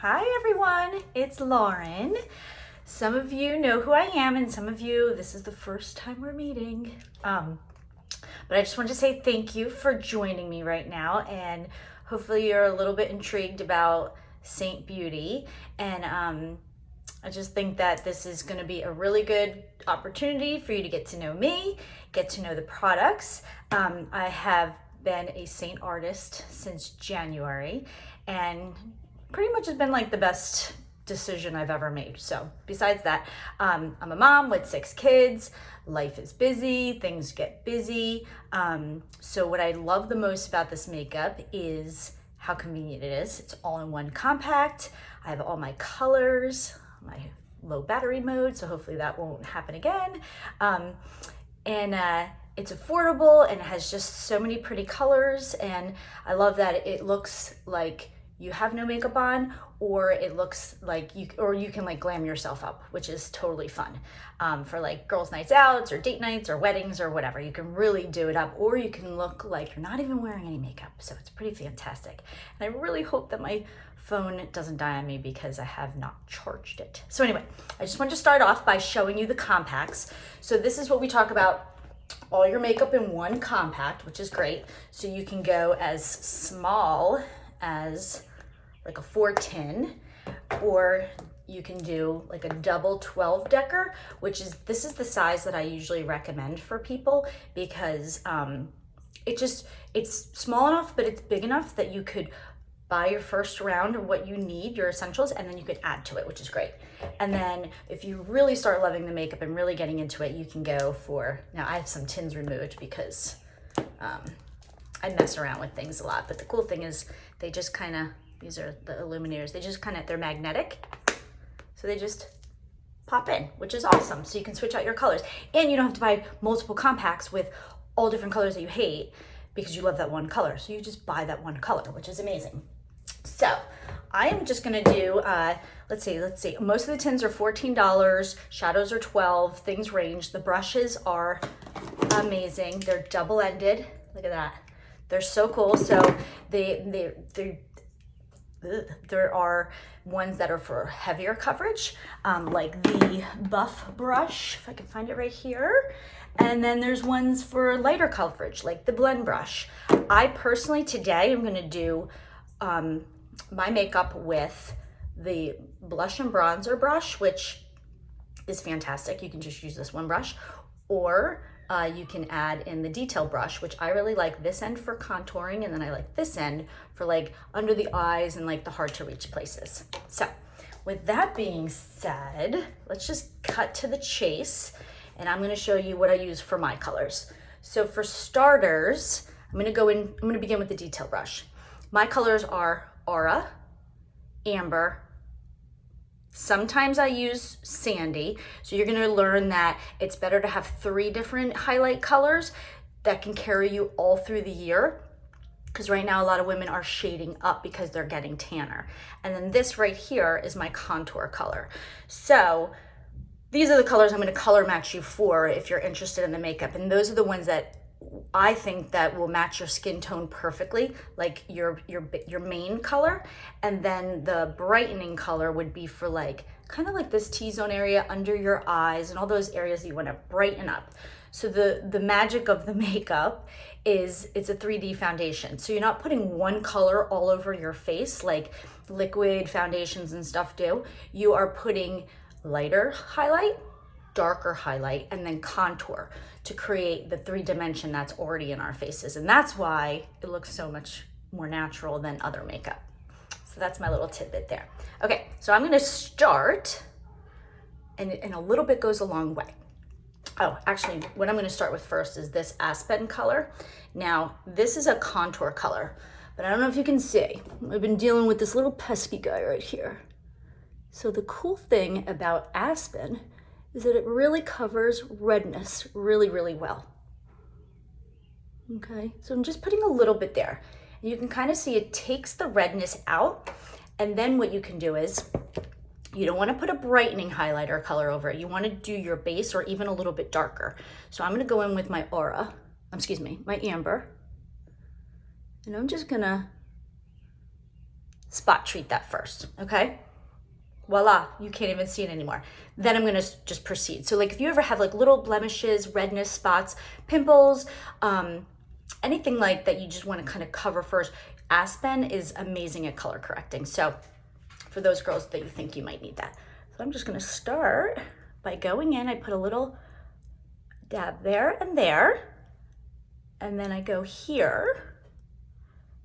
Hi everyone, it's Lauren. Some of you know who I am and some of you, this is the first time we're meeting. But I just wanted to say thank you for joining me right now, and hopefully you're a little bit intrigued about Seint Beauty. And I just think that this is going to be a really good opportunity for you to get to know me, get to know the products. I have been a Seint artist since January, and pretty much has been like the best decision I've ever made. So besides that, I'm a mom with 6 kids. Life is busy, things get busy. So what I love the most about this makeup is how convenient it is. It's all in one compact. I have all my colors, my low battery mode, so hopefully that won't happen again. It's affordable and it has just so many pretty colors, and I love that it looks like you have no makeup on, or it looks like you can like glam yourself up, which is totally fun for like girls' nights out or date nights or weddings or whatever. You can really do it up, or you can look like you're not even wearing any makeup. So it's pretty fantastic. And I really hope that my phone doesn't die on me because I have not charged it. So anyway, I just wanted to start off by showing you the compacts. So this is what we talk about, all your makeup in one compact, which is great. So you can go as small as like a 410, or you can do like a double 12 decker, this is the size that I usually recommend for people, because it's small enough, but it's big enough that you could buy your first round of what you need, your essentials, and then you could add to it, which is great. And then if you really start loving the makeup and really getting into it, you can go for, now I have some tins removed because I mess around with things a lot, but the cool thing is they just kind of, these are the illuminators, they're magnetic, so they just pop in, which is awesome. So you can switch out your colors, and you don't have to buy multiple compacts with all different colors that you hate because you love that one color. So you just buy that one color, which is amazing. So I am just gonna do, let's see, most of the tins are $14, shadows are $12, things range. The brushes are amazing. They're double-ended, look at that. They're so cool. So there are ones that are for heavier coverage, like the Buff brush, if I can find it right here. And then there's ones for lighter coverage, like the Blend brush. I personally today am gonna do my makeup with the blush and bronzer brush, which is fantastic. You can just use this one brush, or you can add in the detail brush, which I really like this end for contouring, and then I like this end for like under the eyes and like the hard to reach places. So with that being said, let's just cut to the chase, and I'm gonna show you what I use for my colors. So for starters, I'm gonna begin with the detail brush. My colors are Aura, Amber, sometimes I use Sandy. So you're gonna learn that it's better to have 3 different highlight colors that can carry you all through the year, because right now a lot of women are shading up because they're getting tanner. And then this right here is my contour color. So these are the colors I'm gonna color match you for if you're interested in the makeup. And those are the ones that I think that will match your skin tone perfectly, like your main color. And then the brightening color would be for like kind of like this T-zone area under your eyes and all those areas that you want to brighten up. So the magic of the makeup is it's a 3D foundation. So you're not putting one color all over your face like liquid foundations and stuff do. You are putting lighter highlight, darker highlight, and then contour to create the 3D that's already in our faces. And that's why it looks so much more natural than other makeup. So that's my little tidbit there. Okay, so I'm gonna start, and a little bit goes a long way. Oh, actually, what I'm gonna start with first is this Aspen color. Now, this is a contour color, but I don't know if you can see. I've been dealing with this little pesky guy right here. So the cool thing about Aspen is that it really covers redness really, really well. Okay, so I'm just putting a little bit there. And you can kind of see it takes the redness out. And then what you can do is, you don't want to put a brightening highlighter color over it. You want to do your base or even a little bit darker. So I'm going to go in with my my Amber. And I'm just going to spot treat that first, okay? Voila, you can't even see it anymore. Then I'm gonna just proceed. So like if you ever have like little blemishes, redness, spots, pimples, anything like that you just wanna kind of cover first, Aspen is amazing at color correcting. So for those girls that you think you might need that. So I'm just gonna start by going in, I put a little dab there, and then I go here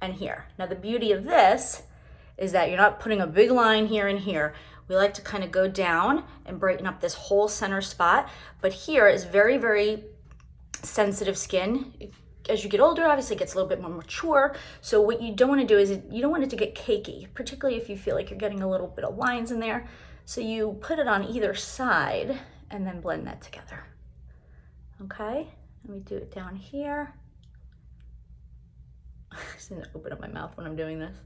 and here. Now the beauty of this is that you're not putting a big line here and here. We like to kind of go down and brighten up this whole center spot, but here is very, very sensitive skin. As you get older, obviously it gets a little bit more mature. So what you don't want to do is you don't want it to get cakey, particularly if you feel like you're getting a little bit of lines in there. So you put it on either side and then blend that together. Okay, let me do it down here. I just need to open up my mouth when I'm doing this.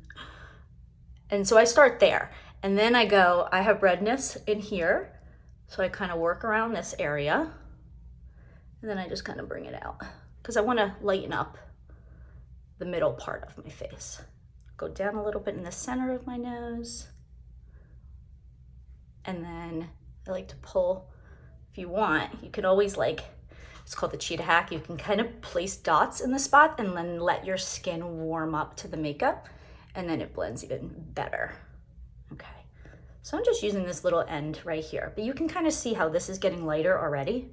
And so I start there, and then I go, I have redness in here, so I kind of work around this area, and then I just kind of bring it out, because I want to lighten up the middle part of my face. Go down a little bit in the center of my nose, and then I like to pull, if you want, you can always it's called the cheetah hack, you can kind of place dots in the spot and then let your skin warm up to the makeup, and then it blends even better. Okay, so I'm just using this little end right here, but you can kind of see how this is getting lighter already.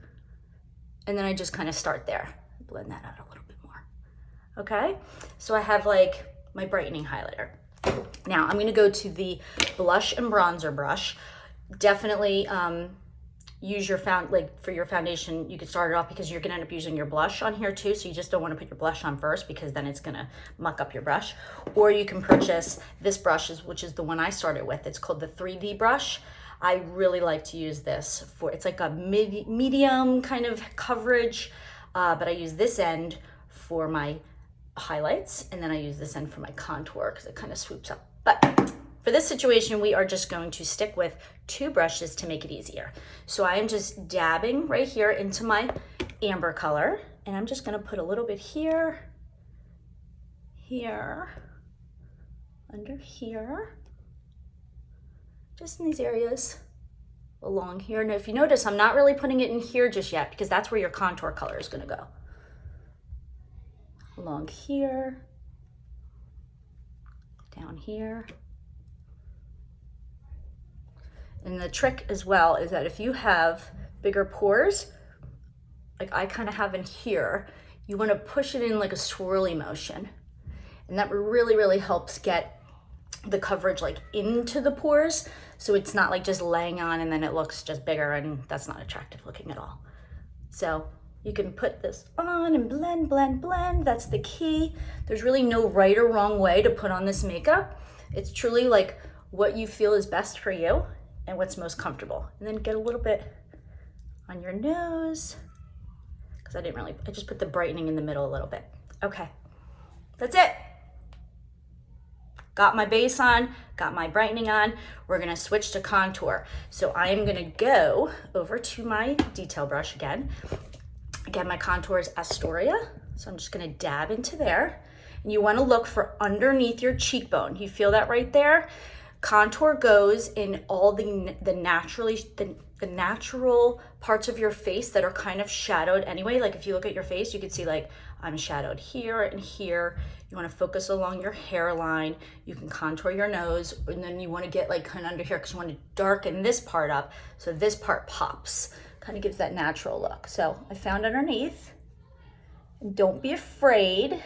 And then I just kind of start there, blend that out a little bit more. Okay, so I have like my brightening highlighter. Now I'm gonna go to the blush and bronzer brush. Definitely use your for your foundation, you could start it off because you're gonna end up using your blush on here too, so you just don't want to put your blush on first because then it's gonna muck up your brush. Or you can purchase this brush, which is the one I started with. It's called the 3D brush. I really like to use this for, it's like a medium kind of coverage, but I use this end for my highlights, and then I use this end for my contour because it kind of swoops up. But for this situation, we are just going to stick with 2 brushes to make it easier. So I am just dabbing right here into my amber color, and I'm just gonna put a little bit here, here, under here, just in these areas along here. Now, if you notice, I'm not really putting it in here just yet because that's where your contour color is gonna go. Along here, down here. And the trick as well is that if you have bigger pores, like I kind of have in here, you want to push it in like a swirly motion. And that really, really helps get the coverage like into the pores. So it's not like just laying on and then it looks just bigger, and that's not attractive looking at all. So you can put this on and blend, blend, blend. That's the key. There's really no right or wrong way to put on this makeup. It's truly like what you feel is best for you and what's most comfortable. And then get a little bit on your nose, because I just put the brightening in the middle a little bit. Okay, that's it. Got my base on, got my brightening on. We're gonna switch to contour. So I am gonna go over to my detail brush again. Again, my contour is Astoria. So I'm just gonna dab into there. And you wanna look for underneath your cheekbone. You feel that right there? Contour goes in all the natural parts of your face that are kind of shadowed anyway. Like if you look at your face, you can see like I'm shadowed here and here. You want to focus along your hairline. You can contour your nose, and then you want to get like kind of under here because you want to darken this part up so this part pops. Kind of gives that natural look. So I found underneath. And don't be afraid.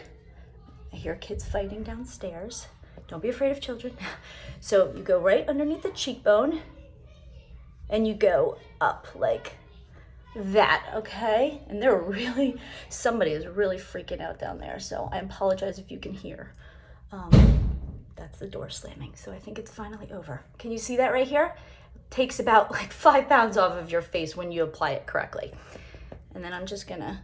I hear kids fighting downstairs. Don't be afraid of children. So you go right underneath the cheekbone and you go up like that, okay? And somebody is really freaking out down there. So I apologize if you can hear. That's the door slamming. So I think it's finally over. Can you see that right here? It takes about like 5 pounds off of your face when you apply it correctly. And then I'm just gonna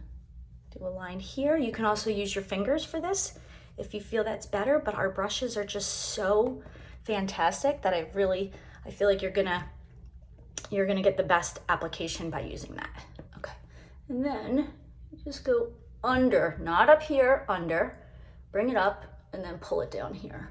do a line here. You can also use your fingers for this if you feel that's better, but our brushes are just so fantastic that I feel like you're gonna get the best application by using that. Okay, and then just go under, not up here, under, bring it up, and then pull it down here.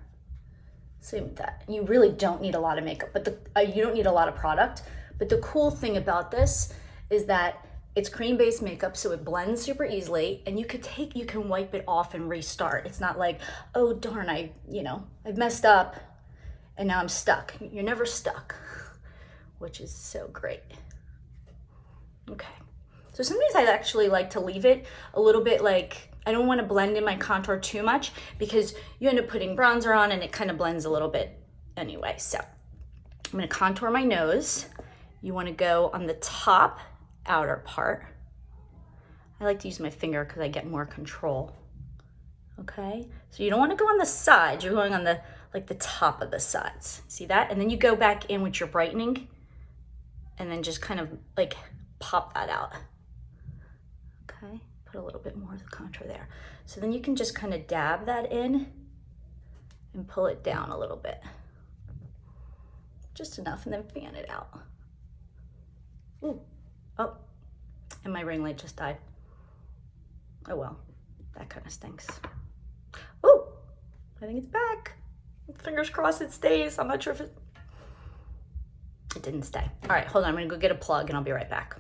Same with that. You really don't need a lot of makeup, but you don't need a lot of product. But the cool thing about this is that it's cream-based makeup, so it blends super easily, and you can wipe it off and restart. It's not like, oh darn, I've messed up and now I'm stuck. You're never stuck, which is so great. Okay, so sometimes I actually like to leave it a little bit, like, I don't want to blend in my contour too much because you end up putting bronzer on and it kind of blends a little bit anyway. So I'm going to contour my nose. You want to go on the top outer part. I like to use my finger because I get more control. Okay, so you don't want to go on the sides. You're going on the top of the sides. See that? And then you go back in with your brightening and then just kind of like pop that out. Okay, put a little bit more of the contour there. So then you can just kind of dab that in and pull it down a little bit. Just enough, and then fan it out. Ooh, oh, and my ring light just died. Oh well, that kind of stinks. Ooh, I think it's back. Fingers crossed it stays. I'm not sure if it didn't stay. All right, hold on, I'm gonna go get a plug and I'll be right back.